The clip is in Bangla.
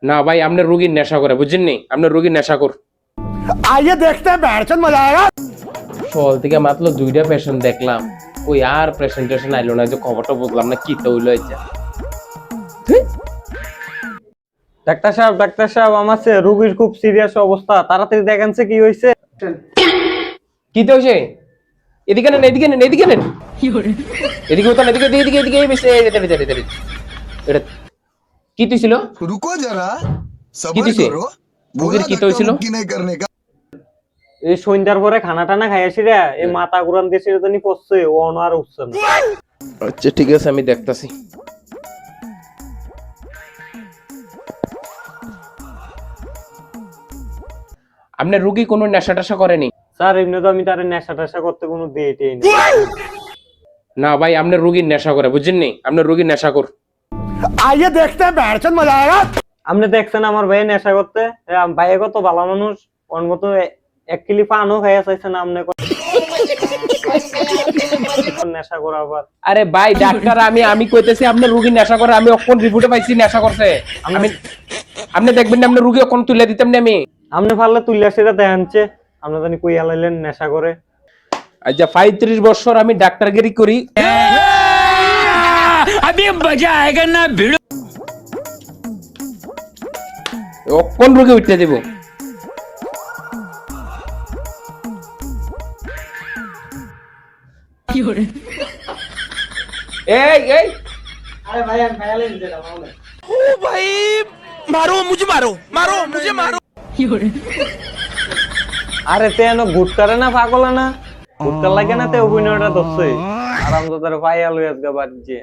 না ভাই আপনার রোগীর নেশা করে বুঝছেন নি, আপনার রোগীর নেশা কর। आइए देखते हैं बैठचंद मजा आएगा। সকাল থেকে মাত্র 2টা পেশেন্ট দেখলাম, ওই আর প্রেজেন্টেশন আইলো না, যে খবরটা বুঝলাম না কি তো হইলো। ডাক্তার সাহেব আমার রোগীর খুব সিরিয়াস অবস্থা, তাড়াতাড়ি দেখেন কি হয়েছে। কি তো হয়েছে? এদিকে নেন, এদিকে নেন, এদিকে নেন, এদিকে হতো না, এদিকে এদিকে এদিকে এটা কি তুইছিল? रुको जरा কি सबर দিছে? करो রোগীর बोला কি তো হয়েছিল? धक्का नहीं करने का। এই সন্ধ্যার পরে খানা টানা খাইয়াছি রে, এই মাথা ঘুরান দিয়ে জানি পড়ছে, ও আর উঠছে না। আচ্ছা ঠিক আছে, আমি দেখতাছি। আপনার রোগী কোনো নেশা টেশা করেনি? স্যার এমনি তো আমি তার নেশা টেশা করতে কোনো দিয়েই না। না ভাই আপনার রোগীর নেশা করে বুঝছেন নি, আপনার রোগীর নেশা কর। आइए देखते हैं बैठचंद मजा आएगा। আপনি দেখছেন আমার ভাই নেশা করতে, ভাই কত ভালো মানুষ, ওর মতো 1 কিলি পানও খাইয়া চাইছে না আপনি নেশা করা আবার। আরে ভাই ডাক্তার, আমি কইতেছি আপনার রোগী নেশা করে, আমি অক্ষণ রিপোর্টে পাইছি নেশা করছে। আপনি দেখবেন না আপনার রোগী অক্ষণ তুলে দিতাম না আমি। আপনি পারলে তুলিয়া সেটা দেখাচ্ছে, আপনি জানি কই আলাইলেন নেশা করে। আচ্ছা 35 বছর আমি ডাক্তারগিরি করি। अभी मजा आएगा ना भिड़ो। কোন রোগে উঠতে দেব? এই এই আরে ভাই আমি খাইলেন যেটা মামলা। ओ भाई मारो मुझे, मारो मारो मुझे, मारो। আরে তেন গুটকারে না পাগলা না, গুটকার লাগে না তে অভিনয়টা দছছে আরাম তো তার ভাই আলু আজকে বাদ যে